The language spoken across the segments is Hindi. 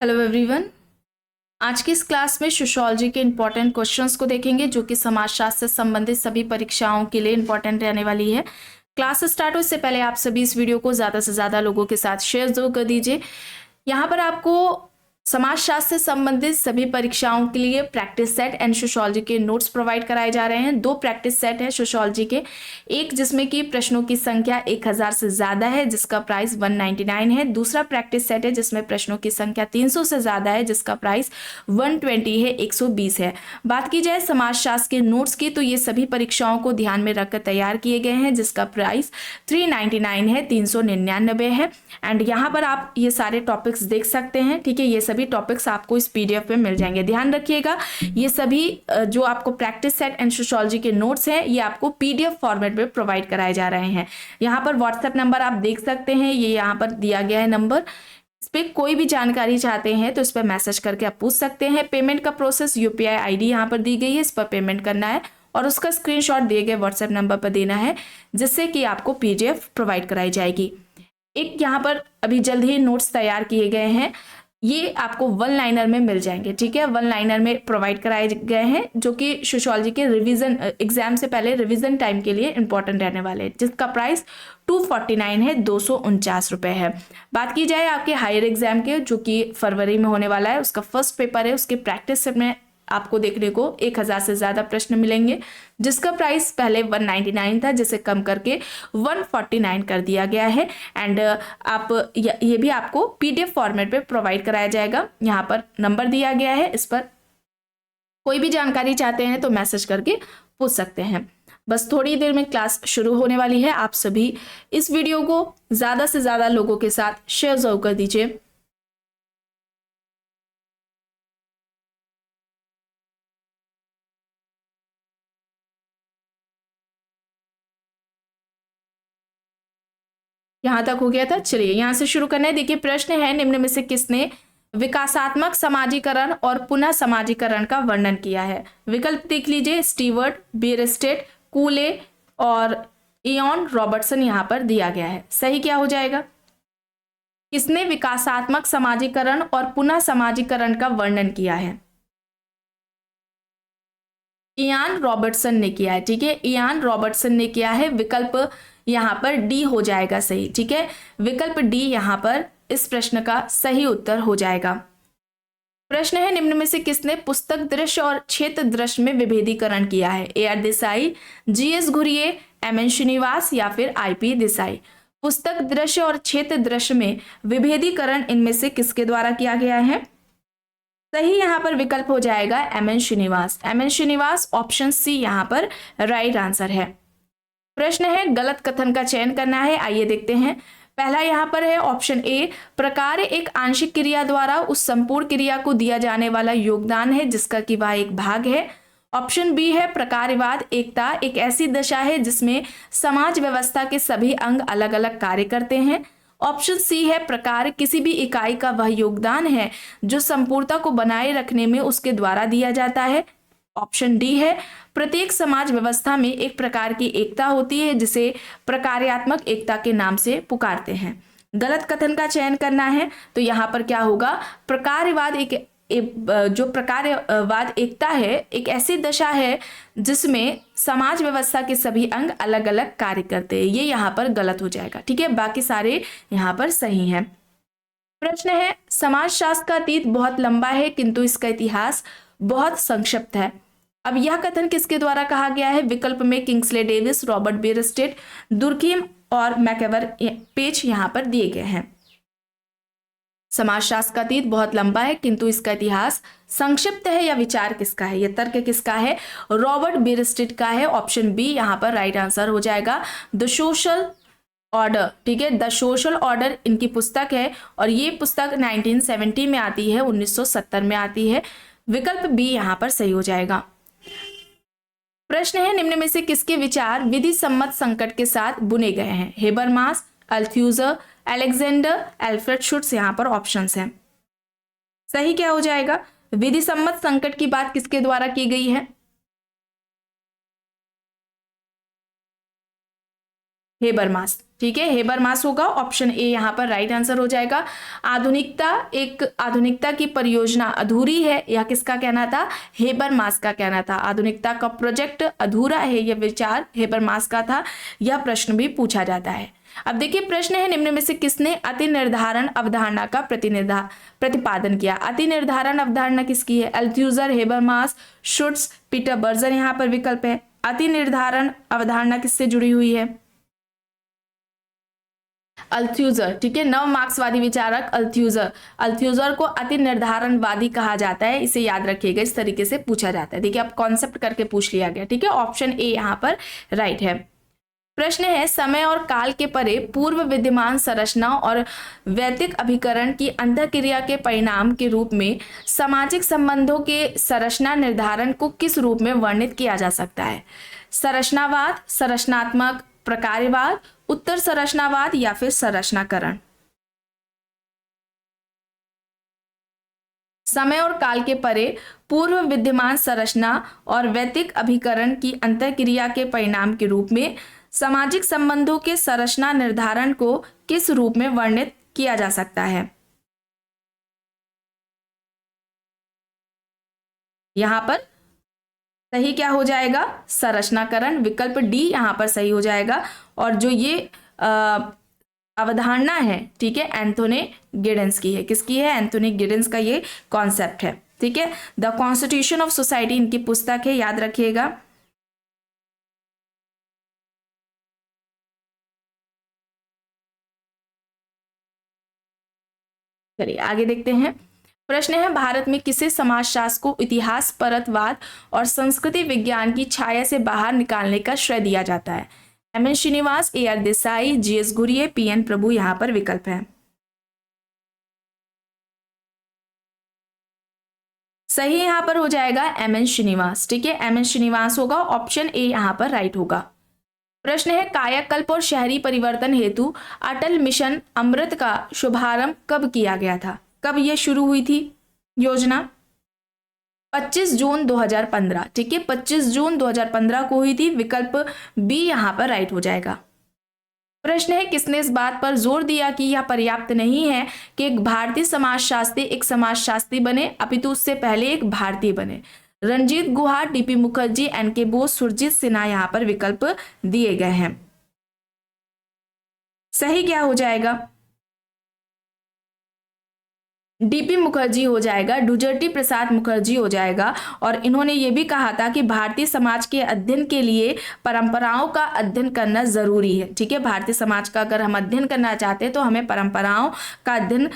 Hello everyone. आज की इस क्लास में सोशियोलॉजी के इंपॉर्टेंट क्वेश्चंस को देखेंगे जो कि समाजशास्त्र से संबंधित सभी परीक्षाओं के लिए इंपॉर्टेंट रहने वाली है। क्लास स्टार्ट हो इससे पहले आप सभी इस वीडियो को ज़्यादा से ज़्यादा लोगों के साथ शेयर जरूर कर दीजिए। यहाँ पर आपको समाजशास्त्र से संबंधित सभी परीक्षाओं के लिए प्रैक्टिस सेट एंड सोशियोलॉजी के नोट्स प्रोवाइड कराए जा रहे हैं। 2 प्रैक्टिस सेट है सोशियोलॉजी के, एक जिसमें कि प्रश्नों की संख्या 1000 से ज़्यादा है जिसका प्राइस 199 है। दूसरा प्रैक्टिस सेट है जिसमें प्रश्नों की संख्या 300 से ज़्यादा है जिसका प्राइस 120 है, 120 है। बात की जाए समाजशास्त्र के नोट्स की तो ये सभी परीक्षाओं को ध्यान में रखकर तैयार किए गए हैं जिसका प्राइस 399 है, 399 है। एंड यहाँ पर आप ये सारे टॉपिक्स देख सकते हैं। ठीक है, ये सभी टॉपिक्स आपको इस पीडीएफ में मिल जाएंगे। ध्यान रखिएगा, ये सभी जो आपको प्रैक्टिस सेट एंड सोशियोलॉजी के नोट्स हैं ये आपको पीडीएफ फॉर्मेट में प्रोवाइड कराए जा रहे हैं। यहाँ पर व्हाट्सएप नंबर आप देख सकते हैं, ये यहाँ पर दिया गया है नंबर। इस पर कोई भी जानकारी चाहते हैं तो इस पर मैसेज करके आप पूछ सकते हैं। पेमेंट का प्रोसेस यूपीआई आईडी यहाँ पर दी गई है, इस पर पेमेंट करना है और उसका स्क्रीनशॉट दिए गए व्हाट्सएप नंबर पर देना है जिससे कि आपको पीडीएफ प्रोवाइड कराई जाएगी। एक यहाँ पर अभी जल्द ही नोट्स तैयार किए गए हैं, ये आपको 1 लाइनर में मिल जाएंगे। ठीक है, 1 लाइनर में प्रोवाइड कराए गए हैं जो कि सोशियोलॉजी के रिवीजन एग्जाम से पहले रिवीजन टाइम के लिए इंपॉर्टेंट रहने वाले हैं जिसका प्राइस 249 है, 249 रुपये है। बात की जाए आपके हायर एग्जाम के जो कि फरवरी में होने वाला है, उसका फर्स्ट पेपर है, उसके प्रैक्टिस सेट में आपको देखने को 1000 से ज़्यादा प्रश्न मिलेंगे जिसका प्राइस पहले 199 था जिसे कम करके 149 कर दिया गया है। एंड आप ये भी आपको पीडीएफ फॉर्मेट पे प्रोवाइड कराया जाएगा। यहाँ पर नंबर दिया गया है, इस पर कोई भी जानकारी चाहते हैं तो मैसेज करके पूछ सकते हैं। बस थोड़ी देर में क्लास शुरू होने वाली है, आप सभी इस वीडियो को ज़्यादा से ज़्यादा लोगों के साथ शेयर जरूर कर दीजिए। यहां तक हो गया था, चलिए यहां से शुरू करना है। देखिए प्रश्न है, निम्न में से किसने विकासात्मक समाजीकरण और पुनः समाजीकरण का वर्णन किया है? विकल्प देख लीजिए, स्टीवर्ट, बीयरस्टेट, कूले और इयॉन रॉबर्टसन यहां पर दिया गया है। सही क्या हो जाएगा? किसने विकासात्मक समाजीकरण और पुनः समाजीकरण का वर्णन किया है? इयान रॉबर्टसन ने किया है। ठीक है, इयान रॉबर्टसन ने किया है। विकल्प यहां पर डी हो जाएगा सही। ठीक है, विकल्प डी यहां पर इस प्रश्न का सही उत्तर हो जाएगा। प्रश्न है, निम्न में से किसने पुस्तक दृश्य और क्षेत्र दृश्य में विभेदीकरण किया है? A R Desai, GS Ghurye, M N Srinivas या फिर आईपी देसाई? पुस्तक दृश्य और क्षेत्र दृश्य में विभेदीकरण इनमें से किसके द्वारा किया गया है? सही यहाँ पर विकल्प हो जाएगा M N Srinivas. M N Srinivas, option C यहाँ पर राइट आंसर है। प्रश्न है, गलत कथन का चयन करना है। आइए देखते हैं। पहला यहाँ पर है ऑप्शन ए, प्रकार एक आंशिक क्रिया द्वारा उस संपूर्ण क्रिया को दिया जाने वाला योगदान है जिसका कि वह एक भाग है। ऑप्शन बी है, प्रकारवाद एकता एक ऐसी दशा है जिसमें समाज व्यवस्था के सभी अंग अलग अलग कार्य करते हैं। ऑप्शन सी है, प्रकार किसी भी इकाई का वह योगदान है जो संपूर्णता को बनाए रखने में उसके द्वारा दिया जाता है। ऑप्शन डी है, प्रत्येक समाज व्यवस्था में एक प्रकार की एकता होती है जिसे प्रकार्यात्मक एकता के नाम से पुकारते हैं। गलत कथन का चयन करना है तो यहाँ पर क्या होगा, प्रकारवाद जो प्रकारवाद एकता है एक ऐसी दशा है जिसमें समाज व्यवस्था के सभी अंग अलग अलग कार्य करते हैं। ये यहाँ पर गलत हो जाएगा। ठीक है, बाकी सारे यहाँ पर सही हैं। प्रश्न है, समाजशास्त्र का अतीत बहुत लंबा है किंतु इसका इतिहास बहुत संक्षिप्त है। अब यह कथन किसके द्वारा कहा गया है? विकल्प में किंग्सले डेविस, रॉबर्ट बीयरस्टेट, दुर्कीम और मैकेवर पेज यहाँ पर दिए गए हैं। समाजशास्त्र का अतीत बहुत लंबा है किंतु इसका इतिहास संक्षिप्त है, या विचार किसका है? यह तर्क किसका है? रॉबर्ट बीयरस्टेट का है। ऑप्शन बी यहाँ पर राइट आंसर हो जाएगा, द सोशल ऑर्डर। ठीक है, द सोशल ऑर्डर इनकी पुस्तक है और ये पुस्तक 1970 में आती है, 1970 में आती है। विकल्प बी यहाँ पर सही हो जाएगा। प्रश्न है, निम्न में से किसके विचार विधि सम्मत संकट के साथ बुने गए हैं? हेबरमास, अल्थ्यूजर, अलेक्जेंडर, एल्फ्रेड शुट्स यहाँ पर ऑप्शंस हैं। सही क्या हो जाएगा? विधि सम्मत संकट की बात किसके द्वारा की गई है? हेबरमास। ठीक है, हेबरमास होगा, ऑप्शन ए यहाँ पर राइट आंसर हो जाएगा। आधुनिकता की परियोजना अधूरी है, यह किसका कहना था? हेबरमास का कहना था। आधुनिकता का प्रोजेक्ट अधूरा है, यह विचार हेबरमास का था। यह प्रश्न भी पूछा जाता है। अब देखिए प्रश्न है, निम्न में से किसने अति निर्धारण अवधारणा का प्रतिपादन किया? अति निर्धारण अवधारणा किसकी है? अल्थ्यूजर, हेबरमास, शुट्स, पीटर बर्जर यहाँ पर विकल्प है। अति निर्धारण अवधारणा किससे जुड़ी हुई है? अल्थ्यूजर। ठीक है, नव मार्क्सवादी विचारक अल्थ्यूजर को अति निर्धारणवादी कहा जाता है, इसे याद रखिएगा, इस तरीके से पूछा जाता है। देखिए अब कॉन्सेप्ट करके पूछ लिया गया। ठीक है, ऑप्शन ए यहाँ पर राइट है। प्रश्न है, समय और काल के परे पूर्व विद्यमान संरचना और वैदिक अभिकरण की अंतःक्रिया के परिणाम के रूप में सामाजिक संबंधों के संरचना निर्धारण को किस रूप में वर्णित किया जा सकता है? संरचनावाद, संरचनात्मक प्रकार्यवाद, उत्तर संरचनावाद या फिर संरचनाकरण? समय और काल के परे पूर्व विद्यमान संरचना और वैदिक अभिकरण की अंतःक्रिया के परिणाम के रूप में सामाजिक संबंधों के संरचना निर्धारण को किस रूप में वर्णित किया जा सकता है? यहां पर सही क्या हो जाएगा? संरचनाकरण, विकल्प डी यहां पर सही हो जाएगा। और जो ये अवधारणा है, ठीक है, एंथोनी गिडेंस की है। किसकी है? एंथोनी गिडेंस का ये कॉन्सेप्ट है। ठीक है, द कॉन्स्टिट्यूशन ऑफ सोसाइटी इनकी पुस्तक है, याद रखिएगा। चलिए आगे देखते हैं। प्रश्न है, भारत में किसे समाजशास्त्र को इतिहास परतवाद और संस्कृति विज्ञान की छाया से बाहर निकालने का श्रेय दिया जाता है? M N. Srinivas, A R. Desai, G S. Ghurye, P N. Prabhu यहाँ पर विकल्प है। सही यहाँ पर हो जाएगा एम.एन. श्रीनिवास। ठीक है, एम.एन. श्रीनिवास होगा, ऑप्शन ए यहाँ पर राइट होगा। प्रश्न है, कायाकल्प और शहरी परिवर्तन हेतु अटल मिशन अमृत का शुभारंभ कब किया गया था? कब यह शुरू हुई थी योजना? 25 जून 2015। ठीक है, 25 जून 2015 को हुई थी, विकल्प बी यहां पर राइट हो जाएगा। प्रश्न है, किसने इस बात पर जोर दिया कि यह पर्याप्त नहीं है कि एक भारतीय समाजशास्त्री एक समाजशास्त्री बने, अपितु उससे पहले एक भारतीय बने? रंजीत गुहा, डीपी मुखर्जी, एन.के. बोस, सुरजीत सिन्हा यहां पर विकल्प दिए गए हैं। सही क्या हो जाएगा? डीपी मुखर्जी हो जाएगा, डुजर्टी प्रसाद मुखर्जी हो जाएगा। और इन्होंने ये भी कहा था कि भारतीय समाज के अध्ययन के लिए परंपराओं का अध्ययन करना जरूरी है। ठीक है, भारतीय समाज का अगर हम अध्ययन करना चाहते हैं तो हमें परंपराओं का अध्ययन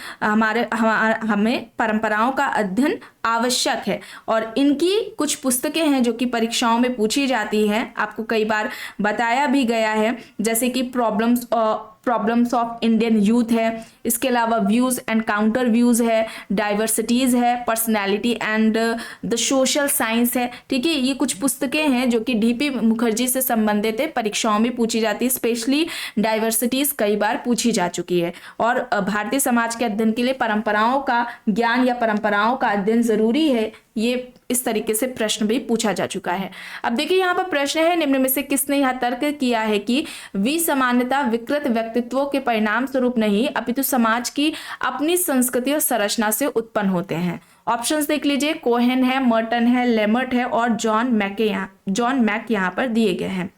हमें परंपराओं का अध्ययन आवश्यक है। और इनकी कुछ पुस्तकें हैं जो कि परीक्षाओं में पूछी जाती हैं, आपको कई बार बताया भी गया है, जैसे कि प्रॉब्लम्स ऑफ इंडियन यूथ है, इसके अलावा व्यूज एंड काउंटर व्यूज है, डाइवर्सिटीज है, personality and the social science है। ठीक है, ये कुछ पुस्तकें हैं जो कि डीपी मुखर्जी से संबंधित है, परीक्षाओं में पूछी जाती है, स्पेशली डाइवर्सिटीज कई बार पूछी जा चुकी है। और भारतीय समाज के अध्ययन के लिए परंपराओं का ज्ञान या परंपराओं का अध्ययन जरूरी है, ये इस तरीके से प्रश्न भी पूछा जा चुका है। अब देखिए यहाँ पर प्रश्न है, निम्न में से किसने यह तर्क किया है कि विसमानता विकृत व्यक्तित्वों के परिणाम स्वरूप नहीं अपितु समाज की अपनी संस्कृति और संरचना से उत्पन्न होते हैं? ऑप्शंस देख लीजिए, कोहेन है, मर्टन है, लेमर्ट है और जॉन मैक यहाँ पर दिए गए हैं।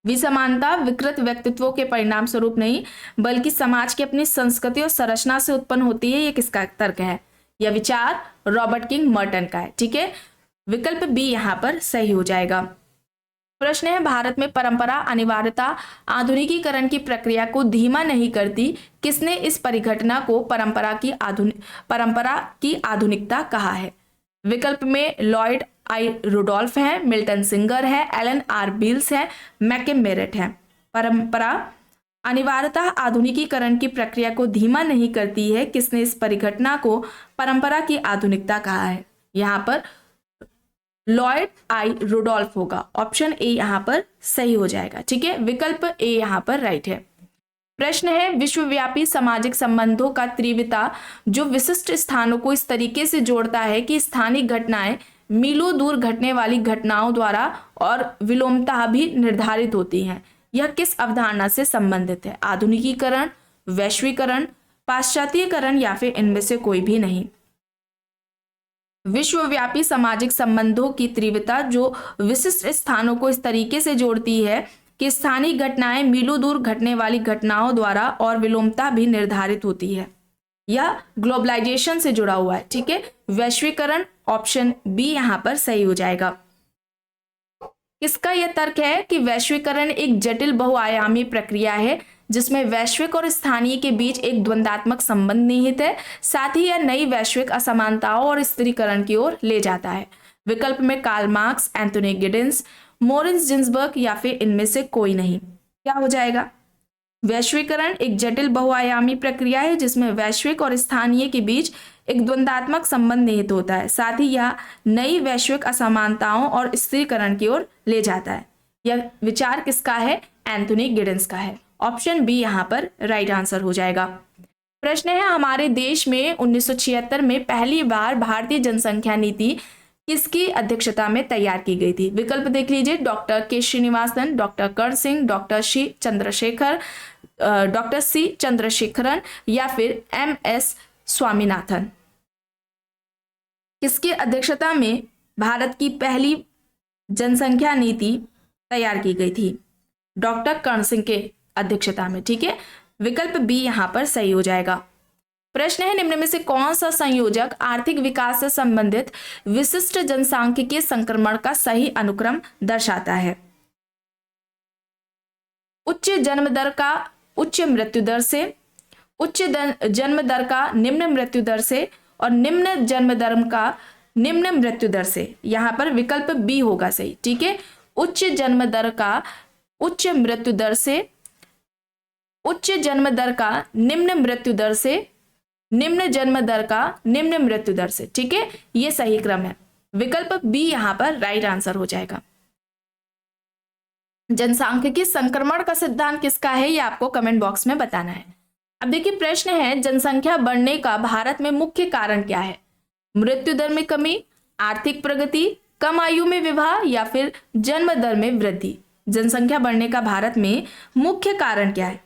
विसमानता विकृत व्यक्तित्वों के परिणाम स्वरूप नहीं बल्कि समाज की अपनी संस्कृति और संरचना से उत्पन्न होती है, ये किसका तर्क है? यह विचार रॉबर्ट किंग मर्टन का है। ठीक है, विकल्प बी यहां पर सही हो जाएगा। प्रश्न है, भारत में परंपरा अनिवार्यता आधुनिकीकरण की प्रक्रिया को धीमा नहीं करती, किसने इस परिघटना को परंपरा की आधुनिकता कहा है? विकल्प में लॉयड आई रुडोल्फ है, मिल्टन सिंगर है, एलन आर बील्स है, मैकम मेरेट है। परंपरा अनिवार्यता आधुनिकीकरण की प्रक्रिया को धीमा नहीं करती है, किसने इस परिघटना को परंपरा की आधुनिकता कहा है? यहाँ पर लॉयड आई रुडोल्फ होगा, ऑप्शन ए यहाँ पर सही हो जाएगा। ठीक है, विकल्प ए यहाँ पर राइट है। प्रश्न है, विश्वव्यापी सामाजिक संबंधों का त्रिविता जो विशिष्ट स्थानों को इस तरीके से जोड़ता है कि स्थानीय घटनाएं मीलों दूर घटने वाली घटनाओं द्वारा और विलोमतः भी निर्धारित होती हैं, यह किस अवधारणा से संबंधित है? आधुनिकीकरण, वैश्वीकरण, पाश्चात्यकरण या फिर इनमें से कोई भी नहीं। विश्वव्यापी सामाजिक संबंधों की तीव्रता जो विशिष्ट स्थानों को इस तरीके से जोड़ती है कि स्थानीय घटनाएं मीलों दूर घटने वाली घटनाओं द्वारा और विलोमता भी निर्धारित होती है। यह ग्लोबलाइजेशन से जुड़ा हुआ है। ठीक है, वैश्वीकरण ऑप्शन बी यहां पर सही हो जाएगा। इसका यह तर्क है कि वैश्वीकरण एक जटिल बहुआयामी प्रक्रिया है जिसमें वैश्विक और स्थानीय के बीच एक द्वंद्वात्मक संबंध निहित है। साथ ही यह नई वैश्विक असमानताओं और स्थिरीकरण की ओर ले जाता है। विकल्प में Karl Marx, Anthony Giddens, Morris Ginsberg या फिर इनमें से कोई नहीं। क्या हो जाएगा? वैश्वीकरण एक जटिल बहुआयामी प्रक्रिया है जिसमें वैश्विक और स्थानीय के बीच एक द्वंद्वात्मक संबंध निहित होता है। साथ ही यह नई वैश्विक असमानताओं और स्थिरीकरण की ओर ले जाता है। यह विचार किसका है? एंथोनी गिडिंस का है। ऑप्शन बी यहां पर राइट आंसर हो जाएगा। प्रश्न है, हमारे देश में 1976 में पहली बार भारतीय जनसंख्या नीति किसकी अध्यक्षता में तैयार की गई थी? विकल्प देख लीजिए, डॉक्टर के श्रीनिवासन, डॉक्टर कर्ण सिंह, डॉक्टर सी चंद्रशेखरन या फिर MS स्वामीनाथन। किसकी अध्यक्षता में भारत की पहली जनसंख्या नीति तैयार की गई थी? डॉक्टर कर्ण सिंह के अध्यक्षता में। ठीक है, विकल्प बी यहां पर सही हो जाएगा। प्रश्न है, निम्न में से कौन सा संयोजक आर्थिक विकास से संबंधित विशिष्ट जनसांख्यिकीय संक्रमण का सही अनुक्रम दर्शाता है? उच्च जन्म दर का उच्च मृत्यु दर से, उच्च जन्म दर का निम्न मृत्यु दर से और निम्न जन्म दर का निम्न मृत्यु दर से। यहां पर विकल्प बी होगा सही। ठीक है, उच्च जन्म दर का उच्च मृत्यु दर से, उच्च जन्म दर का निम्न मृत्यु दर से, निम्न जन्म दर का निम्न मृत्यु दर से। ठीक है, यह सही क्रम है। विकल्प बी यहां पर राइट आंसर हो जाएगा। जनसांख्यिकीय संक्रमण का सिद्धांत किसका है, यह आपको कमेंट बॉक्स में बताना है। अब देखिए, प्रश्न है, जनसंख्या बढ़ने का भारत में मुख्य कारण क्या है? मृत्यु दर में कमी, आर्थिक प्रगति, कम आयु में विवाह या फिर जन्म दर में वृद्धि। जनसंख्या बढ़ने का भारत में मुख्य कारण क्या है?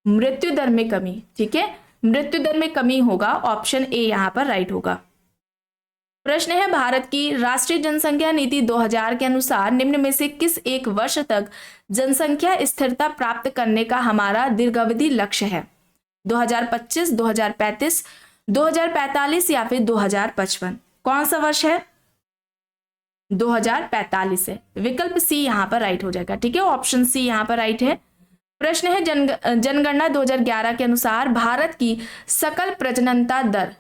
मृत्यु दर में कमी। ठीक है, मृत्यु दर में कमी होगा, ऑप्शन ए यहां पर राइट होगा। प्रश्न है, भारत की राष्ट्रीय जनसंख्या नीति 2000 के अनुसार निम्न में से किस एक वर्ष तक जनसंख्या स्थिरता प्राप्त करने का हमारा दीर्घावधि लक्ष्य है? 2025, 2035, 2045 या फिर 2055? कौन सा वर्ष है? 2045 है। विकल्प सी यहां पर राइट हो जाएगा। ठीक है, ऑप्शन सी यहां पर राइट है। प्रश्न है, जनगणना 2011 के अनुसार भारत की सकल प्रजननता दर,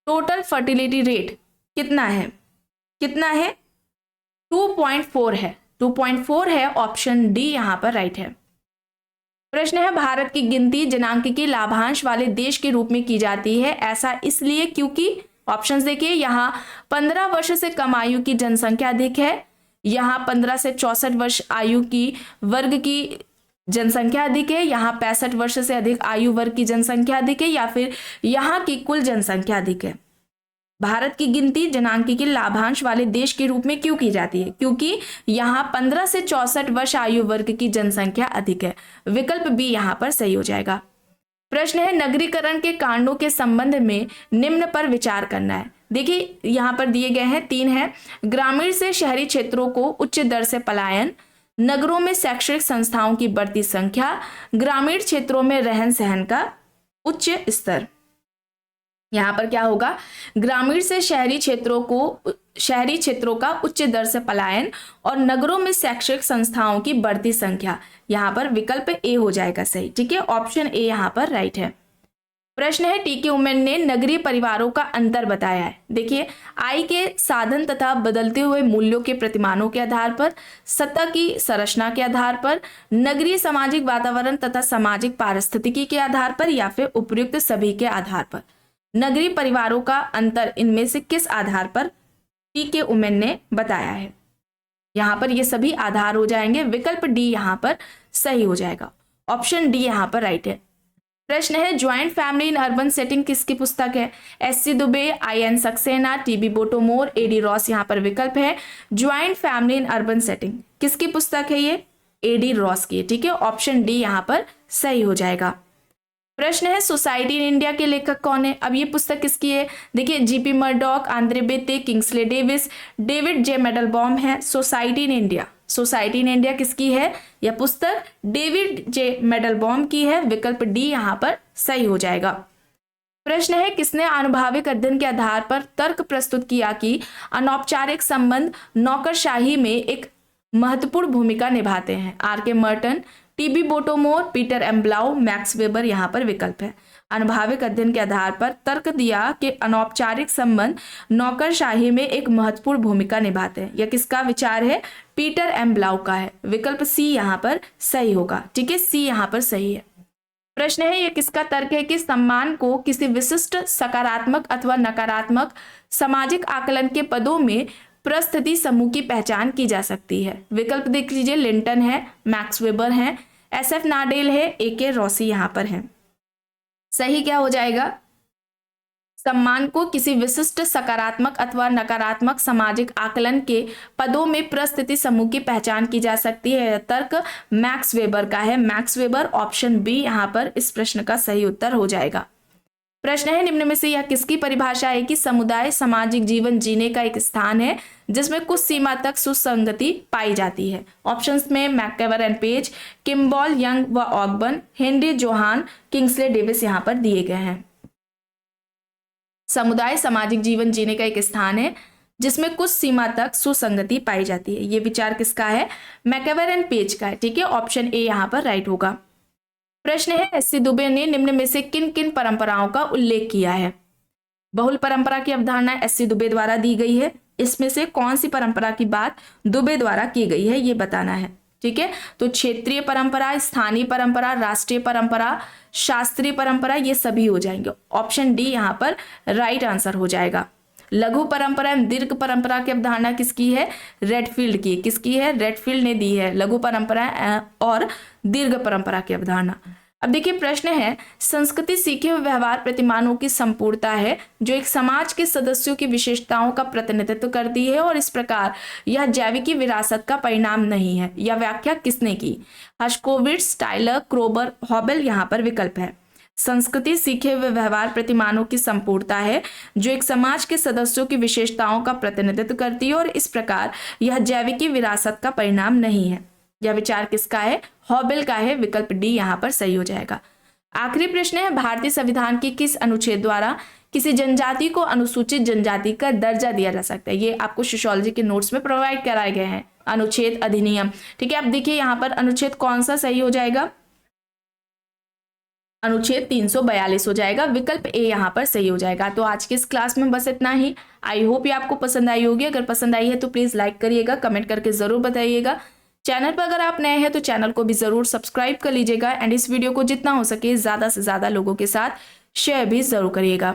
टोटल फर्टिलिटी रेट कितना है? कितना है? 2.4 है। 2.4 है, ऑप्शन डी यहां पर राइट है। प्रश्न है, भारत की गिनती जनांकिकी लाभांश वाले देश के रूप में की जाती है, ऐसा इसलिए क्योंकि? ऑप्शंस देखिए, यहाँ 15 वर्ष से कम आयु की जनसंख्या अधिक है, यहाँ 15 से 64 वर्ष आयु की वर्ग की जनसंख्या अधिक है, यहाँ 65 वर्ष से अधिक आयु वर्ग की जनसंख्या अधिक है या फिर यहाँ की कुल जनसंख्या अधिक है। भारत की गिनती जनांकिकी लाभांश वाले देश के रूप में क्यों की जाती है? क्योंकि यहाँ 15 से 64 वर्ष आयु वर्ग की जनसंख्या अधिक है। विकल्प बी यहाँ पर सही हो जाएगा। प्रश्न है, नगरीकरण के कारणों के संबंध में निम्न पर विचार करना है। देखिए, यहाँ पर दिए गए हैं 3 है। ग्रामीण से शहरी क्षेत्रों को उच्च दर से पलायन, नगरों में शैक्षणिक संस्थाओं की बढ़ती संख्या, ग्रामीण क्षेत्रों में रहन सहन का उच्च स्तर। यहां पर क्या होगा? ग्रामीण से शहरी क्षेत्रों का उच्च दर से पलायन और नगरों में शैक्षणिक संस्थाओं की बढ़ती संख्या। यहां पर विकल्प ए हो जाएगा सही। ठीक है, ऑप्शन ए यहां पर राइट है। प्रश्न है, टी के उमेन ने नगरीय परिवारों का अंतर बताया है। देखिए, आय के साधन तथा बदलते हुए मूल्यों के प्रतिमानों के आधार पर, सत्ता की संरचना के आधार पर, नगरीय सामाजिक वातावरण तथा सामाजिक पारिस्थितिकी के आधार पर या फिर उपयुक्त सभी के आधार पर। नगरीय परिवारों का अंतर इनमें से किस आधार पर टी के उमेन ने बताया है? यहां पर ये सभी आधार हो जाएंगे। विकल्प डी यहां पर सही हो जाएगा। ऑप्शन डी यहां पर राइट है। प्रश्न है, joint family in urban setting किसकी पुस्तक है? SC Dubey, IN Saxena, TB बोटोमोर, AD Ross यहाँ पर विकल्प है। Joint family in urban setting किसकी पुस्तक है? ये एडी रॉस की है। ठीक है, ऑप्शन डी यहाँ पर सही हो जाएगा। प्रश्न है सोसाइटी इन इंडिया के लेखक कौन है। अब ये पुस्तक किसकी है, देखिए G P Murdock, Andre Beteille, Kingsley Davis, David J Mandelbaum है। Society in India, society in India किसकी है, यह पुस्तक डेविड जे मेडलबॉम की है। विकल्प डी यहाँ पर सही हो जाएगा। प्रश्न है किसने आनुभाविक अध्ययन के आधार पर तर्क प्रस्तुत किया कि अनौपचारिक संबंध नौकरशाही में एक महत्वपूर्ण भूमिका निभाते हैं। R K Merton, T B Bottomore, Peter M Blau, Max Weber यहाँ पर विकल्प है। आनुभाविक अध्ययन के आधार पर तर्क दिया कि अनौपचारिक संबंध नौकरशाही में एक महत्वपूर्ण भूमिका निभाते हैं। यह किसका विचार है, पीटर एम ब्लाउ का है। विकल्प सी यहाँ पर सही होगा। ठीक है, सी यहाँ पर सही है। प्रश्न है यह किसका तर्क है कि सम्मान को किसी विशिष्ट सकारात्मक अथवा नकारात्मक सामाजिक आकलन के पदों में परिस्थिति समूह की पहचान की जा सकती है। विकल्प देख लीजिए, लिंटन है, मैक्स वेबर है, एसएफ नाडेल है, एके रॉसी यहां पर है। सही क्या हो जाएगा, सम्मान को किसी विशिष्ट सकारात्मक अथवा नकारात्मक सामाजिक आकलन के पदों में परिस्थिति समूह की पहचान की जा सकती है। तर्क मैक्स वेबर का है। मैक्स वेबर, ऑप्शन बी यहां पर इस प्रश्न का सही उत्तर हो जाएगा। प्रश्न है निम्न में से यह किसकी परिभाषा है कि समुदाय सामाजिक जीवन जीने का एक स्थान है जिसमें कुछ सीमा तक सुसंगति पाई जाती है। ऑप्शंस में MacIver and Page, Kimball, Young व Ogburn, Henry Johan, Kingsley Davis यहां पर दिए गए हैं। समुदाय सामाजिक जीवन जीने का एक स्थान है जिसमें कुछ सीमा तक सुसंगति पाई जाती है। ये विचार किसका है, मैककेवर एंड पेज का है। ठीक है, ऑप्शन ए यहां पर राइट होगा। प्रश्न है एस सी दुबे ने निम्न में से किन किन परंपराओं का उल्लेख किया है। बहुल परंपरा की अवधारणा एस सी दुबे द्वारा दी गई है। इसमें से कौन सी परंपरा की बात दुबे द्वारा की गई है ये बताना है। ठीक है, तो क्षेत्रीय परंपरा, स्थानीय परंपरा, राष्ट्रीय परंपरा, शास्त्रीय परंपरा, ये सभी हो जाएंगे। ऑप्शन डी यहाँ पर राइट आंसर हो जाएगा। लघु परंपरा एवं दीर्घ परंपरा की अवधारणा किसकी है, रेडफील्ड की। किसकी है, रेडफील्ड ने दी है लघु परंपरा और दीर्घ परंपरा की अवधारणा। अब देखिए प्रश्न है संस्कृति सीखे हुए व्यवहार प्रतिमानों की संपूर्णता है जो एक समाज के सदस्यों की विशेषताओं का प्रतिनिधित्व करती है और इस प्रकार यह जैविकी विरासत का परिणाम नहीं है। यह व्याख्या किसने की, हर्शकोविट्ज, टाइलर, क्रोबर, हॉबेल यहाँ पर विकल्प है। संस्कृति सीखे हुए व्यवहार प्रतिमानों की संपूर्णता है जो एक समाज के सदस्यों की विशेषताओं का प्रतिनिधित्व करती है और इस प्रकार यह जैविकी विरासत का परिणाम नहीं है। यह विचार किसका है, हॉबेल का है। विकल्प डी यहाँ पर सही हो जाएगा। आखिरी प्रश्न है भारतीय संविधान के किस अनुच्छेद द्वारा किसी जनजाति को अनुसूचित जनजाति का दर्जा दिया जा सकता है। ये आपको सोशियोलॉजी के नोट्स में प्रोवाइड कराए गए हैं। अनुच्छेद अधिनियम। ठीक है, अब देखिए यहाँ पर अनुच्छेद कौन सा सही हो जाएगा, अनुच्छेद 342 हो जाएगा। विकल्प ए यहाँ पर सही हो जाएगा। तो आज की इस क्लास में बस इतना ही। आई होप ये आपको पसंद आई होगी। अगर पसंद आई है तो प्लीज लाइक करिएगा, कमेंट करके जरूर बताइएगा। चैनल पर अगर आप नए हैं तो चैनल को भी जरूर सब्सक्राइब कर लीजिएगा एंड इस वीडियो को जितना हो सके ज्यादा से ज्यादा लोगों के साथ शेयर भी जरूर करिएगा।